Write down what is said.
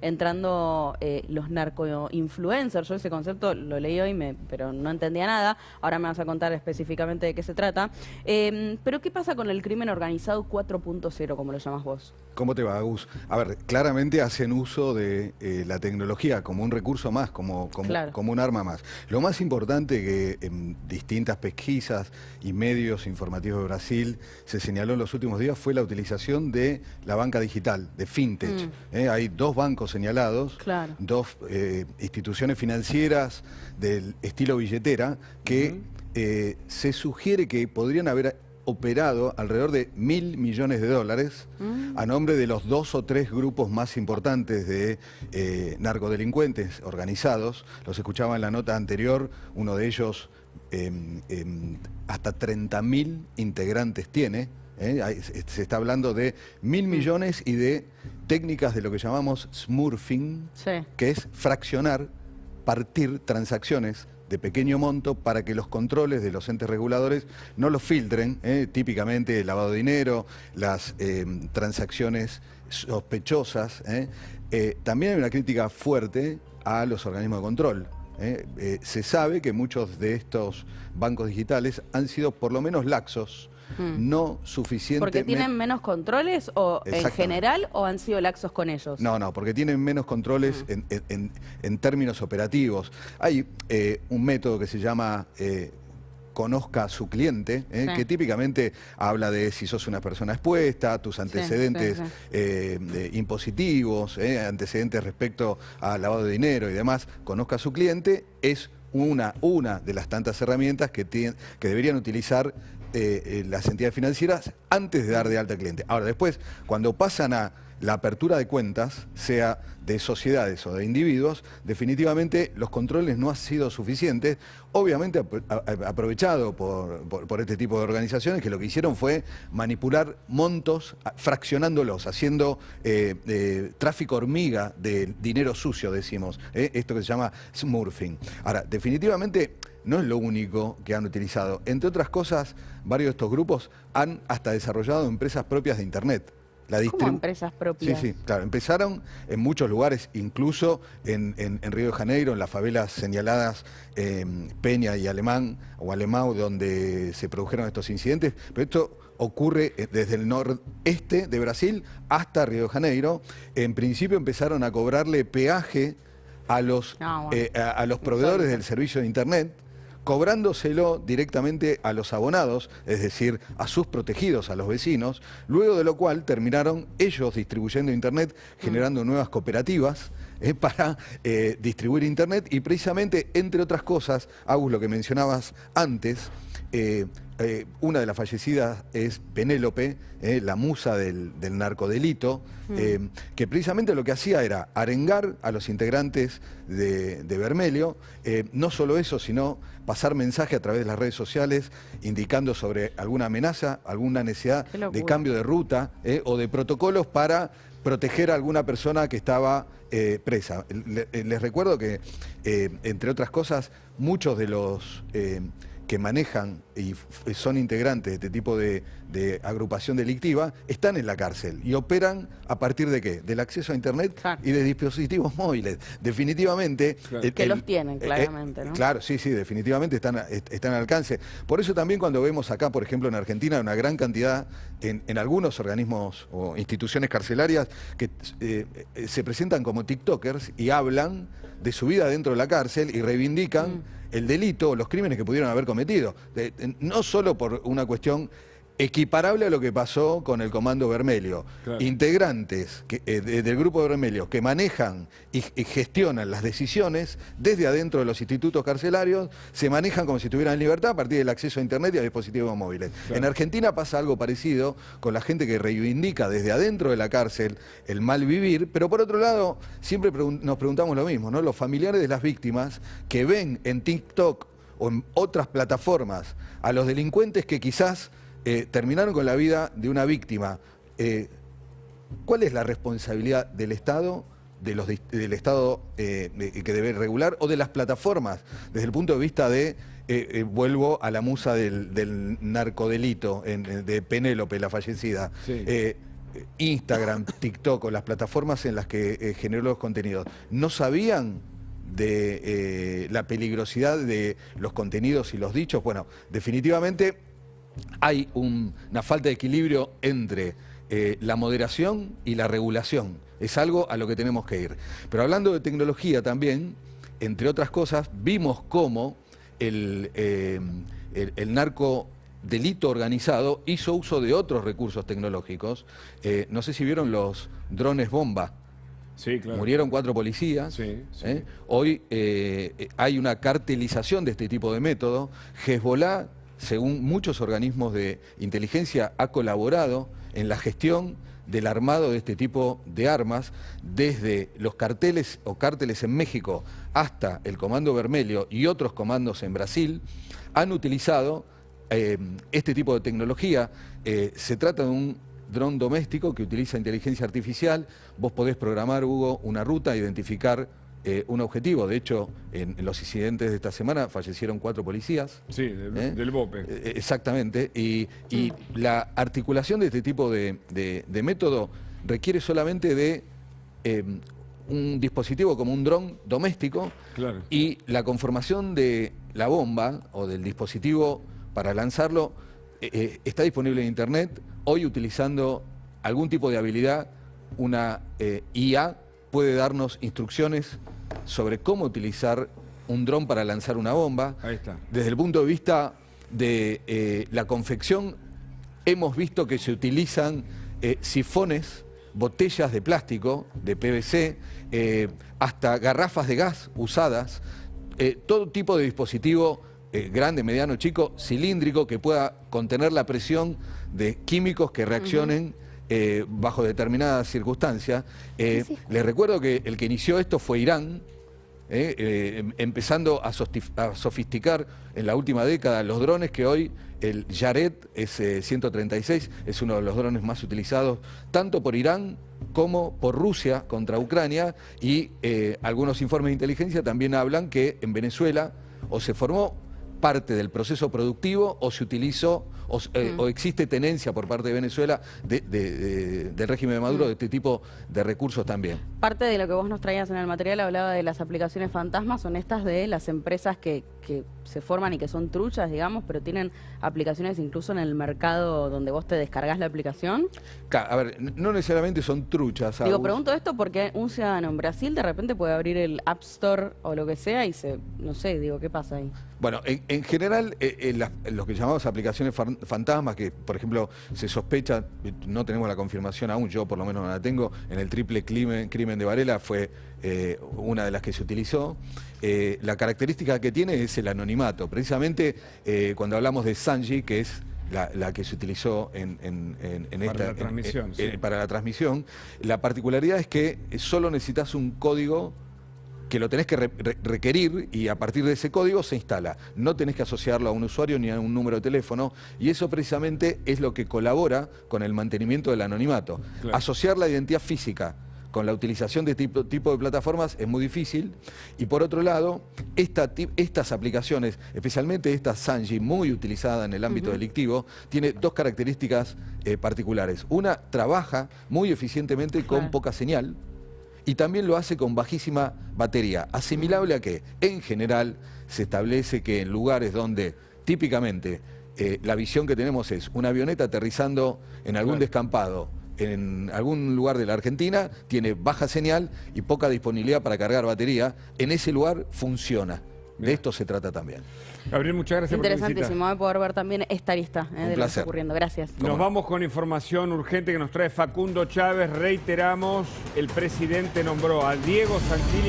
entrando los narcoinfluencers. Yo ese concepto lo leí hoy, pero no entendía nada. Ahora me vas a contar específicamente de qué se trata. Pero ¿qué pasa con el crimen organizado 4.0, como lo llamas vos? ¿Cómo te va, Agus? A ver, claramente hacen uso de la tecnología como un recurso más, como un arma más. Lo más importante que en distintas pesquisas y medios informativos de Brasil se señaló en los últimos días fue la utilización de la banca digital, de fintech. Hay dos bancos señalados, dos instituciones financieras del estilo billetera que se sugiere que podrían haber operado alrededor de $1.000 millones a nombre de los 2 o 3 grupos más importantes de narcodelincuentes organizados. Los escuchaba en la nota anterior, uno de ellos hasta 30.000 integrantes tiene. Se está hablando de 1.000 millones y de técnicas de lo que llamamos smurfing, que es fraccionar, partir transacciones de pequeño monto para que los controles de los entes reguladores no los filtren, típicamente el lavado de dinero, las transacciones sospechosas. También hay una crítica fuerte a los organismos de control. Se sabe que muchos de estos bancos digitales han sido por lo menos laxos, no suficientemente... ¿Porque tienen menos controles o en general o han sido laxos con ellos? No, porque tienen menos controles en términos operativos. Hay un método que se llama conozca a su cliente, que típicamente habla de si sos una persona expuesta, tus antecedentes impositivos, antecedentes respecto al lavado de dinero y demás. Conozca a su cliente es una de las tantas herramientas que deberían utilizar las entidades financieras antes de dar de alta al cliente. Ahora, después, cuando pasan a la apertura de cuentas, sea de sociedades o de individuos, definitivamente los controles no han sido suficientes, obviamente aprovechado por este tipo de organizaciones que lo que hicieron fue manipular montos, fraccionándolos, haciendo tráfico hormiga de dinero sucio, decimos, esto que se llama smurfing. Ahora, definitivamente no es lo único que han utilizado. Entre otras cosas, varios de estos grupos han hasta desarrollado empresas propias de Internet. ¿Cómo empresas propias? Sí, claro. Empezaron en muchos lugares, incluso en Río de Janeiro, en las favelas señaladas Peña y Alemão, donde se produjeron estos incidentes. Pero esto ocurre desde el noreste de Brasil hasta Río de Janeiro. En principio empezaron a cobrarle peaje a los proveedores del servicio de Internet, cobrándoselo directamente a los abonados, es decir, a sus protegidos, a los vecinos, luego de lo cual terminaron ellos distribuyendo Internet, generando nuevas cooperativas para distribuir Internet y precisamente, entre otras cosas, Agus, lo que mencionabas antes, una de las fallecidas es Penélope, la musa del narcodelito, que precisamente lo que hacía era arengar a los integrantes de Vermelho, no solo eso, sino pasar mensaje a través de las redes sociales indicando sobre alguna amenaza, alguna necesidad de cambio de ruta o de protocolos para proteger a alguna persona que estaba presa. Les recuerdo que, entre otras cosas, muchos de los que manejan y son integrantes de este tipo de agrupación delictiva, están en la cárcel y operan a partir de ¿qué? Del acceso a Internet y de dispositivos móviles. Definitivamente... que los tienen, claramente, ¿no? Claro, sí, definitivamente están al alcance. Por eso también cuando vemos acá, por ejemplo, en Argentina, una gran cantidad en algunos organismos o instituciones carcelarias que se presentan como TikTokers y hablan de su vida dentro de la cárcel y reivindican el delito o los crímenes que pudieron haber cometido. No solo por una cuestión equiparable a lo que pasó con el Comando Vermelho. Integrantes del Grupo Vermelho que manejan y gestionan las decisiones desde adentro de los institutos carcelarios, se manejan como si estuvieran en libertad a partir del acceso a Internet y a dispositivos móviles. En Argentina pasa algo parecido con la gente que reivindica desde adentro de la cárcel el mal vivir, pero por otro lado siempre nos preguntamos lo mismo, ¿no? Los familiares de las víctimas que ven en TikTok o en otras plataformas a los delincuentes que quizás terminaron con la vida de una víctima. ¿Cuál es la responsabilidad del Estado, del Estado que debe regular, o de las plataformas, desde el punto de vista de, vuelvo a la musa del narcodelito, de Penélope, la fallecida? Instagram, TikTok o las plataformas en las que generó los contenidos, no sabían de la peligrosidad de los contenidos y los dichos. Bueno, definitivamente hay una falta de equilibrio entre la moderación y la regulación. Es algo a lo que tenemos que ir. Pero hablando de tecnología también, entre otras cosas, vimos cómo el narcodelito organizado hizo uso de otros recursos tecnológicos. No sé si vieron los drones bomba. Sí, claro. Murieron 4 policías. Sí, sí. Hoy hay una cartelización de este tipo de método. Hezbollah, según muchos organismos de inteligencia, ha colaborado en la gestión del armado de este tipo de armas, desde los carteles o cárteles en México hasta el Comando Vermelho y otros comandos en Brasil, han utilizado este tipo de tecnología. Se trata de un dron doméstico que utiliza inteligencia artificial. Vos podés programar, Hugo, una ruta, identificar un objetivo. De hecho, en los incidentes de esta semana fallecieron 4 policías. Sí, del BOPE. Exactamente. Y la articulación de este tipo de método requiere solamente de un dispositivo como un dron doméstico. Claro. Y la conformación de la bomba o del dispositivo para lanzarlo está disponible en Internet. Hoy, utilizando algún tipo de habilidad, una IA puede darnos instrucciones sobre cómo utilizar un dron para lanzar una bomba. Ahí está. Desde el punto de vista de la confección, hemos visto que se utilizan sifones, botellas de plástico, de PVC, hasta garrafas de gas usadas, todo tipo de dispositivo grande, mediano, chico, cilíndrico, que pueda contener la presión de químicos que reaccionen bajo determinadas circunstancias. Les recuerdo que el que inició esto fue Irán, empezando a sofisticar en la última década los drones, que hoy el Yared S-136 es uno de los drones más utilizados tanto por Irán como por Rusia contra Ucrania, y algunos informes de inteligencia también hablan que en Venezuela o se formó parte del proceso productivo o se utilizó o existe tenencia por parte de Venezuela del régimen de Maduro de este tipo de recursos también. Parte de lo que vos nos traías en el material hablaba de las aplicaciones fantasmas. Son estas de las empresas que se forman y que son truchas, digamos, pero tienen aplicaciones incluso en el mercado donde vos te descargas la aplicación. A ver, no necesariamente son truchas. Digo, pregunto esto porque un ciudadano en Brasil de repente puede abrir el App Store o lo que sea y no sé, digo, ¿qué pasa ahí? Bueno, en general, los que llamamos aplicaciones fantasmas, que por ejemplo se sospecha, no tenemos la confirmación aún, yo por lo menos no la tengo, en el triple crimen de Varela fue una de las que se utilizó. La característica que tiene es el anonimato. Precisamente cuando hablamos de Sanji, que es la que se utilizó para la transmisión, la particularidad es que solo necesitas un código que lo tenés que requerir, y a partir de ese código se instala. No tenés que asociarlo a un usuario ni a un número de teléfono, y eso precisamente es lo que colabora con el mantenimiento del anonimato. Claro. Asociar la identidad física con la utilización de tipo de plataformas es muy difícil, y por otro lado, estas aplicaciones, especialmente esta Sanji, muy utilizada en el ámbito delictivo, tiene 2 características particulares. Una, trabaja muy eficientemente con poca señal, y también lo hace con bajísima batería. ¿Asimilable a qué? En general, se establece que en lugares donde típicamente la visión que tenemos es una avioneta aterrizando en algún descampado, en algún lugar de la Argentina, tiene baja señal y poca disponibilidad para cargar batería, en ese lugar funciona. De esto se trata también. Gabriel, muchas gracias por la visita. Interesantísimo poder ver también esta lista de lo que está ocurriendo. Gracias. Nos vamos con información urgente que nos trae Facundo Chávez. Reiteramos, el presidente nombró a Diego Santilli